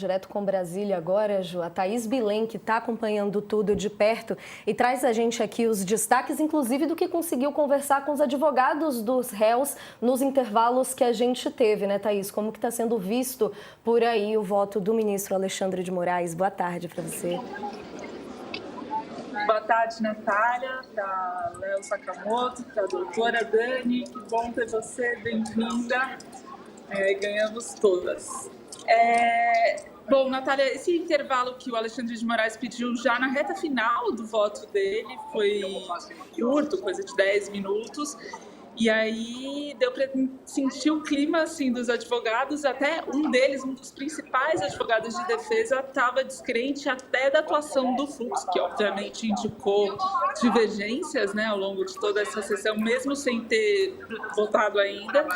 Direto com Brasília agora, Ju, a Thaís Bilen, que está acompanhando tudo de perto e traz a gente aqui os destaques, inclusive do que conseguiu conversar com os advogados dos réus nos intervalos que a gente teve, né, Thaís? Como que está sendo visto por aí o voto do ministro Alexandre de Moraes? Boa tarde para você. Boa tarde, Natália, para Léo Sakamoto, para a doutora Dani, que bom ter você, bem-vinda, ganhamos todas. Bom, Natália, esse intervalo que o Alexandre de Moraes pediu já na reta final do voto dele foi curto, coisa de 10 minutos, e aí deu para sentir o clima assim, dos advogados, até um deles, um dos principais advogados de defesa, estava descrente até da atuação do Fux, que obviamente indicou divergências, né, ao longo de toda essa sessão, mesmo sem ter votado ainda.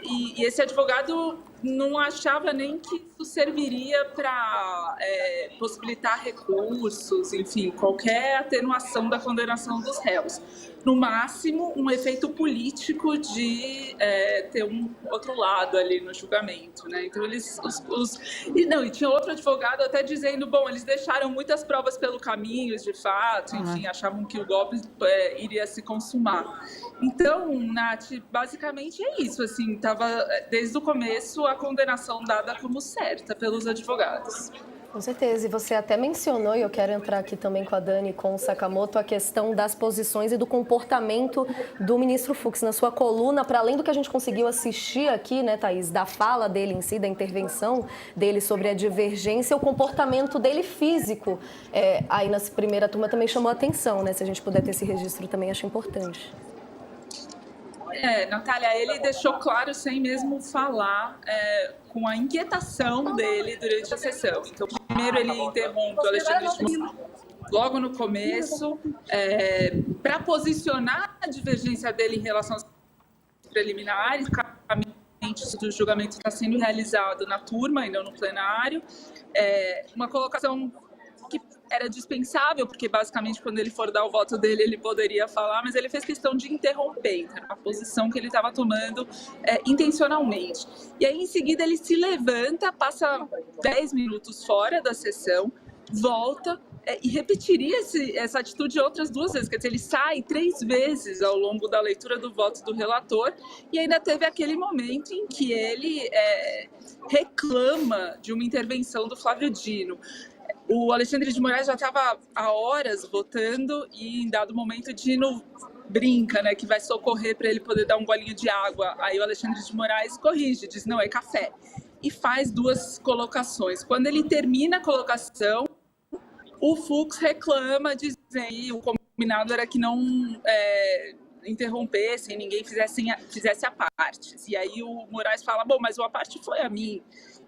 E esse advogado não achava nem que isso serviria para possibilitar recursos, enfim, qualquer atenuação da condenação dos réus. No máximo, um efeito político de ter um outro lado ali no julgamento, né? Então, e tinha outro advogado até dizendo, bom, eles deixaram muitas provas pelo caminho, de fato, enfim, achavam que o golpe iria se consumar. Então, Nath, basicamente é isso, assim, estava desde o começo a condenação dada como certa pelos advogados. Com certeza, e você até mencionou, e eu quero entrar aqui também com a Dani e com o Sakamoto, a questão das posições e do comportamento do ministro Fux. Na sua coluna, para além do que a gente conseguiu assistir aqui, né, Thaís, da fala dele em si, da intervenção dele sobre a divergência, o comportamento dele físico, aí na primeira turma também chamou a atenção, né? Se a gente puder ter esse registro também, acho importante. Natália, ele deixou claro, sem mesmo falar, com a inquietação dele durante a sessão. Então, primeiro ele interrompe o Alexandre de Moraes logo no começo, para posicionar a divergência dele em relação aos preliminares. O julgamento está sendo realizado na turma e não no plenário. Uma colocação que era dispensável, porque basicamente quando ele for dar o voto dele, ele poderia falar, mas ele fez questão de interromper, então, uma posição que ele estava tomando intencionalmente. E aí, em seguida, ele se levanta, passa 10 minutos fora da sessão, volta e repetiria essa atitude outras 2 vezes, quer dizer, ele sai 3 vezes ao longo da leitura do voto do relator, e ainda teve aquele momento em que ele reclama de uma intervenção do Flávio Dino. O Alexandre de Moraes já estava há horas votando e, em dado momento, Dino brinca, né, que vai socorrer para ele poder dar um golinho de água. Aí o Alexandre de Moraes corrige, diz, não, é café. E faz 2 colocações. Quando ele termina a colocação, o Fux reclama, dizendo que o combinado era que não interrompessem, ninguém fizesse a parte. E aí o Moraes fala, bom, mas a parte foi a mim.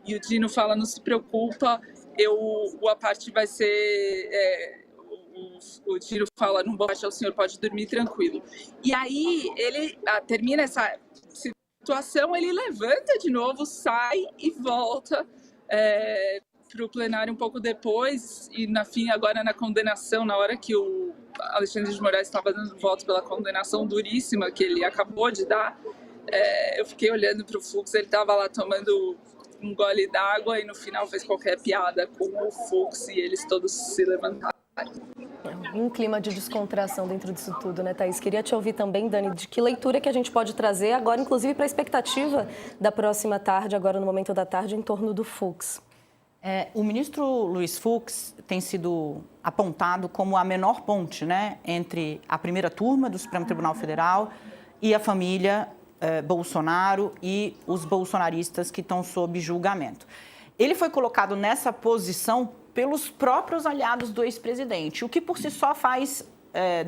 E o Dino fala, não se preocupa, a parte vai ser... o Dino fala, não vou achar, o senhor pode dormir tranquilo. E aí ele termina essa situação, ele levanta de novo, sai e volta para o plenário um pouco depois, e agora na condenação, na hora que o Alexandre de Moraes estava dando voto pela condenação duríssima que ele acabou de dar, eu fiquei olhando para o Fux, ele estava lá tomando um gole d'água e no final fez qualquer piada com o Fux e eles todos se levantaram. Um clima de descontração dentro disso tudo, né, Thaís? Queria te ouvir também, Dani, de que leitura que a gente pode trazer agora, inclusive para a expectativa da próxima tarde, agora no momento da tarde, em torno do Fux. O ministro Luiz Fux tem sido apontado como a menor ponte, né, entre a primeira turma do Supremo Tribunal Federal e a família Bolsonaro e os bolsonaristas que estão sob julgamento. Ele foi colocado nessa posição pelos próprios aliados do ex-presidente, o que por si só faz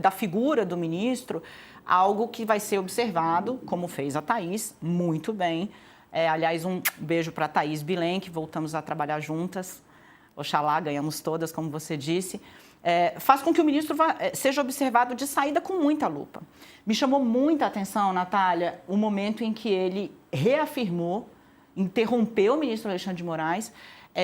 da figura do ministro algo que vai ser observado, como fez a Thaís, muito bem. Aliás, um beijo para a Thaís Bilen, que voltamos a trabalhar juntas. Oxalá, ganhamos todas, como você disse. Faz com que o ministro seja observado de saída com muita lupa. Me chamou muita atenção, Natália, o momento em que ele reafirmou interrompeu o ministro Alexandre de Moraes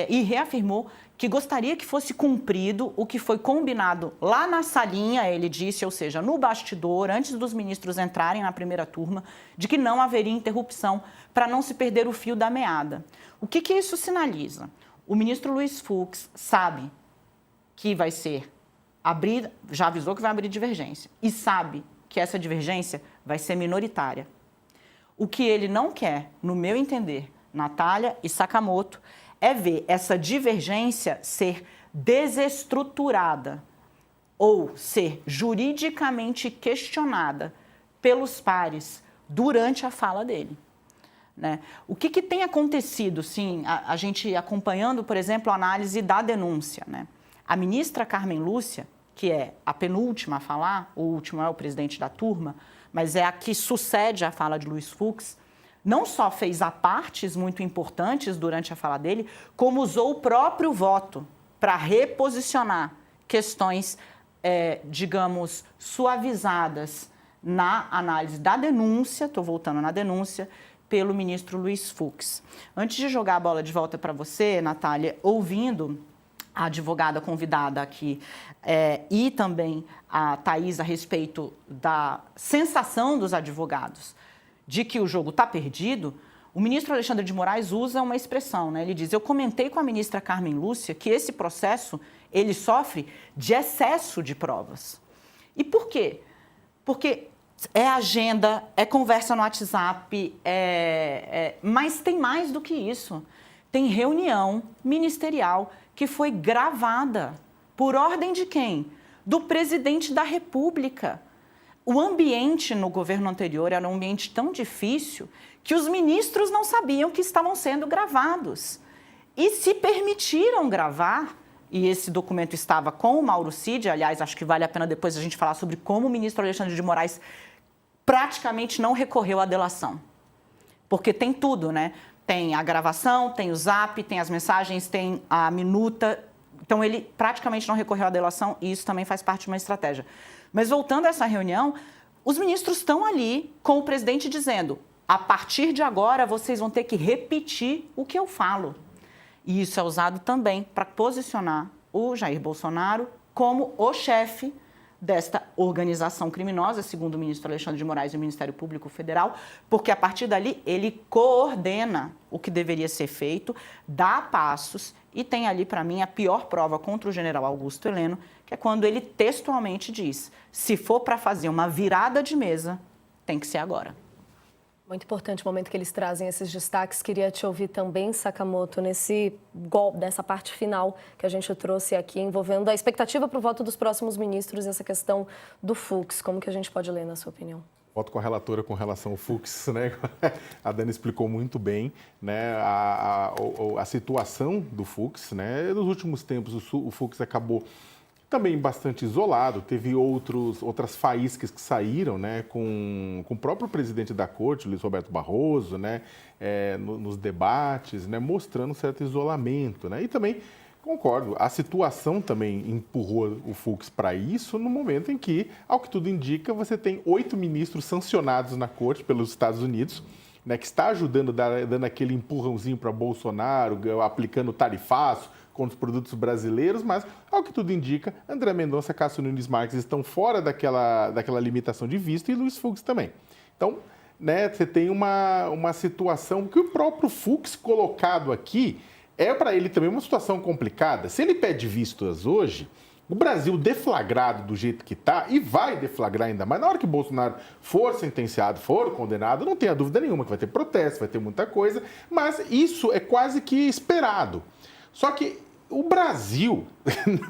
e reafirmou que gostaria que fosse cumprido o que foi combinado lá na salinha, ele disse, ou seja, no bastidor, antes dos ministros entrarem na primeira turma, de que não haveria interrupção para não se perder o fio da meada. O que isso sinaliza? O ministro Luiz Fux sabe que vai já avisou que vai abrir divergência, e sabe que essa divergência vai ser minoritária. O que ele não quer, no meu entender, Natália e Sakamoto, é ver essa divergência ser desestruturada ou ser juridicamente questionada pelos pares durante a fala dele. Né? O que tem acontecido, sim, a gente acompanhando, por exemplo, a análise da denúncia, né? A ministra Carmen Lúcia, que é a penúltima a falar, o último é o presidente da turma, mas é a que sucede a fala de Luiz Fux, não só fez apartes muito importantes durante a fala dele, como usou o próprio voto para reposicionar questões, digamos, suavizadas na análise da denúncia, estou voltando na denúncia, pelo ministro Luiz Fux. Antes de jogar a bola de volta para você, Natália, ouvindo a advogada convidada aqui e também a Thaís a respeito da sensação dos advogados de que o jogo está perdido, o ministro Alexandre de Moraes usa uma expressão, né? Ele diz, eu comentei com a ministra Carmen Lúcia que esse processo, ele sofre de excesso de provas. E por quê? Porque é agenda, é conversa no WhatsApp, mas tem mais do que isso. Tem reunião ministerial que foi gravada. Por ordem de quem? Do presidente da República. O ambiente no governo anterior era um ambiente tão difícil que os ministros não sabiam que estavam sendo gravados. E se permitiram gravar, e esse documento estava com o Mauro Cid, aliás, acho que vale a pena depois a gente falar sobre como o ministro Alexandre de Moraes praticamente não recorreu à delação. Porque tem tudo, né? Tem a gravação, tem o zap, tem as mensagens, tem a minuta. Então, ele praticamente não recorreu à delação e isso também faz parte de uma estratégia. Mas, voltando a essa reunião, os ministros estão ali com o presidente dizendo, a partir de agora, vocês vão ter que repetir o que eu falo. E isso é usado também para posicionar o Jair Bolsonaro como o chefe desta organização criminosa, segundo o ministro Alexandre de Moraes e o Ministério Público Federal, porque a partir dali ele coordena o que deveria ser feito, dá passos e tem ali, para mim, a pior prova contra o general Augusto Heleno, que é quando ele textualmente diz, se for para fazer uma virada de mesa, tem que ser agora. Muito importante o momento que eles trazem esses destaques. Queria te ouvir também, Sakamoto, nesse golpe, nessa parte final que a gente trouxe aqui, envolvendo a expectativa para o voto dos próximos ministros e essa questão do Fux. Como que a gente pode ler, na sua opinião? Voto com a relatora com relação ao Fux, né? A Dani explicou muito bem, né? A situação do Fux, né? Nos últimos tempos, o Fux acabou também bastante isolado, teve outras faíscas que saíram, né, com o próprio presidente da corte, Luiz Roberto Barroso, né, nos debates, né, mostrando um certo isolamento, né, e também, concordo, a situação também empurrou o Fux para isso no momento em que, ao que tudo indica, você tem 8 ministros sancionados na corte pelos Estados Unidos, né, que está ajudando, dando aquele empurrãozinho para Bolsonaro, aplicando tarifaço contra os produtos brasileiros, mas, ao que tudo indica, André Mendonça, Cássio Nunes Marques estão fora daquela limitação de visto e Luiz Fux também. Então, né, você tem uma situação que o próprio Fux colocado aqui é para ele também uma situação complicada. Se ele pede vistos hoje, o Brasil deflagrado do jeito que está, e vai deflagrar ainda mais, na hora que Bolsonaro for sentenciado, for condenado, não tenha dúvida nenhuma que vai ter protesto, vai ter muita coisa, mas isso é quase que esperado. Só que o Brasil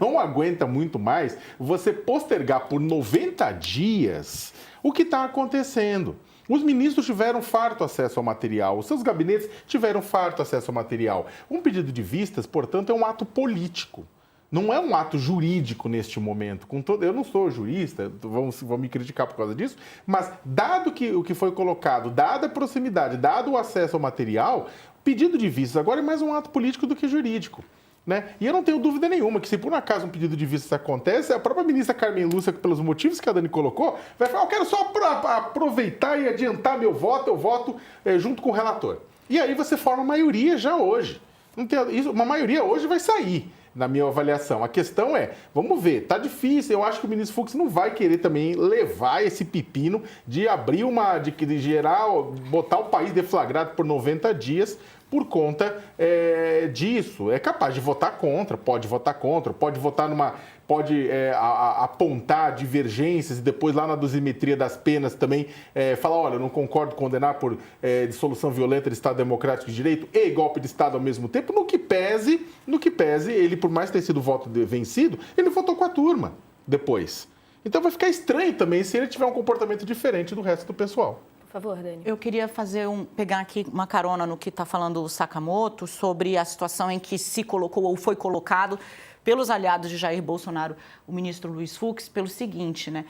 não aguenta muito mais você postergar por 90 dias o que está acontecendo. Os ministros tiveram farto acesso ao material, os seus gabinetes tiveram farto acesso ao material. Um pedido de vistas, portanto, é um ato político. Não é um ato jurídico neste momento. Eu não sou jurista, vão me criticar por causa disso, mas dado o que foi colocado, dada a proximidade, dado o acesso ao material, pedido de vistas agora é mais um ato político do que jurídico. Né? E eu não tenho dúvida nenhuma que se por um acaso um pedido de vistas acontece, a própria ministra Carmen Lúcia, pelos motivos que a Dani colocou, vai falar, eu quero só aproveitar e adiantar meu voto, eu voto junto com o relator. E aí você forma maioria já hoje. Não tem, uma maioria hoje vai sair, na minha avaliação. A questão é, vamos ver, tá difícil. Eu acho que o ministro Fux não vai querer também levar esse pepino de abrir de gerar, botar o país deflagrado por 90 dias por conta disso. É capaz de votar contra, pode votar pode apontar divergências e depois lá na dosimetria das penas também falar, olha, eu não concordo condenar por dissolução violenta de Estado Democrático de Direito e golpe de Estado ao mesmo tempo, no que pese, ele, por mais ter sido o voto vencido, ele votou com a turma depois. Então vai ficar estranho também se ele tiver um comportamento diferente do resto do pessoal. Por favor, Dani. Eu queria pegar aqui uma carona no que está falando o Sakamoto sobre a situação em que se colocou ou foi colocado pelos aliados de Jair Bolsonaro, o ministro Luiz Fux, pelo seguinte, né?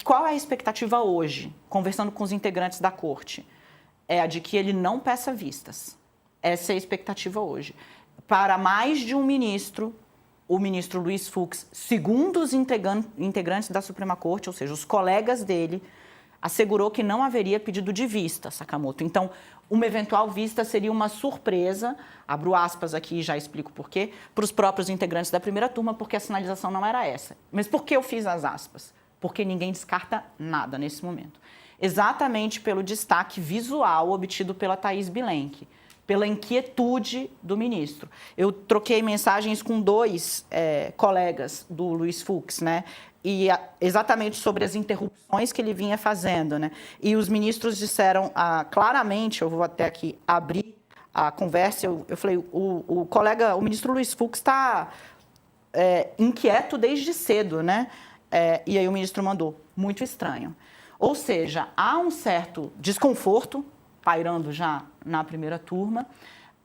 Qual é a expectativa hoje, conversando com os integrantes da corte? É a de que ele não peça vistas. Essa é a expectativa hoje. Para mais de um ministro, o ministro Luiz Fux, segundo os integrantes da Suprema Corte, ou seja, os colegas dele, assegurou que não haveria pedido de vista, Sakamoto. Então, uma eventual vista seria uma surpresa, abro aspas aqui e já explico por quê, para os próprios integrantes da primeira turma, porque a sinalização não era essa. Mas por que eu fiz as aspas? Porque ninguém descarta nada nesse momento. Exatamente pelo destaque visual obtido pela Thaís Bilenque, pela inquietude do ministro. Eu troquei mensagens com dois colegas do Luiz Fux, né? E exatamente sobre as interrupções que ele vinha fazendo, né? E os ministros disseram claramente, eu vou até aqui abrir a conversa, eu falei, o ministro Luiz Fux está inquieto desde cedo, né? E aí o ministro mandou, muito estranho. Ou seja, há um certo desconforto pairando já na primeira turma,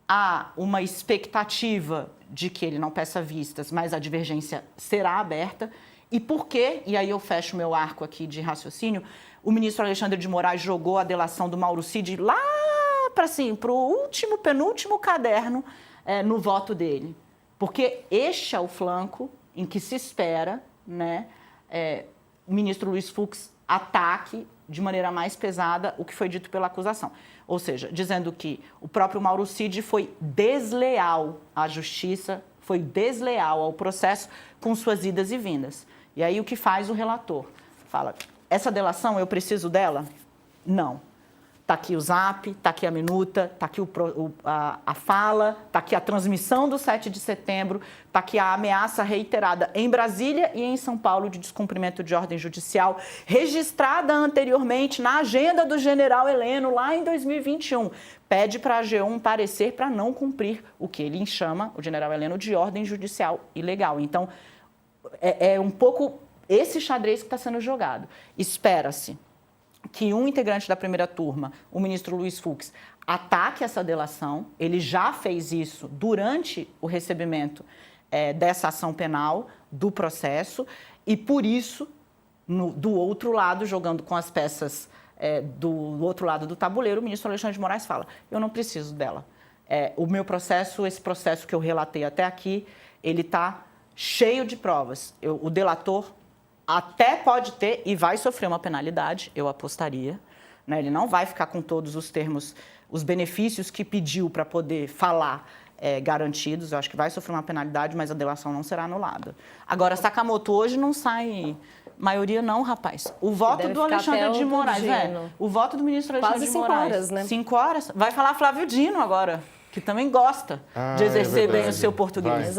há uma expectativa de que ele não peça vistas, mas a divergência será aberta. E por quê? E aí eu fecho meu arco aqui de raciocínio. O ministro Alexandre de Moraes jogou a delação do Mauro Cid lá para o penúltimo caderno no voto dele. Porque este é o flanco em que se espera, né, o ministro Luiz Fux ataque de maneira mais pesada o que foi dito pela acusação. Ou seja, dizendo que o próprio Mauro Cid foi desleal à justiça, foi desleal ao processo com suas idas e vindas. E aí o que faz o relator? Fala, essa delação eu preciso dela? Não. Está aqui o zap, está aqui a minuta, está aqui a fala, está aqui a transmissão do 7 de setembro, está aqui a ameaça reiterada em Brasília e em São Paulo de descumprimento de ordem judicial, registrada anteriormente na agenda do general Heleno, lá em 2021. Pede para a AGU um parecer para não cumprir o que ele chama, o general Heleno, de ordem judicial ilegal. Então, é um pouco esse xadrez que está sendo jogado. Espera-se que um integrante da primeira turma, o ministro Luiz Fux, ataque essa delação. Ele já fez isso durante o recebimento dessa ação penal, do processo, e por isso, do outro lado, jogando com as peças do outro lado do tabuleiro, o ministro Alexandre de Moraes fala, eu não preciso dela. O meu processo, esse processo que eu relatei até aqui, ele está cheio de provas. O delator até pode ter e vai sofrer uma penalidade, eu apostaria. Né? Ele não vai ficar com todos os termos, os benefícios que pediu para poder falar garantidos. Eu acho que vai sofrer uma penalidade, mas a delação não será anulada. Agora, Sakamoto hoje não sai maioria não, rapaz. O voto do Alexandre de Moraes, o voto do ministro Alexandre de Moraes. Quase 5 horas, né? 5 horas. Vai falar Flávio Dino agora, que também gosta de exercer bem o seu português.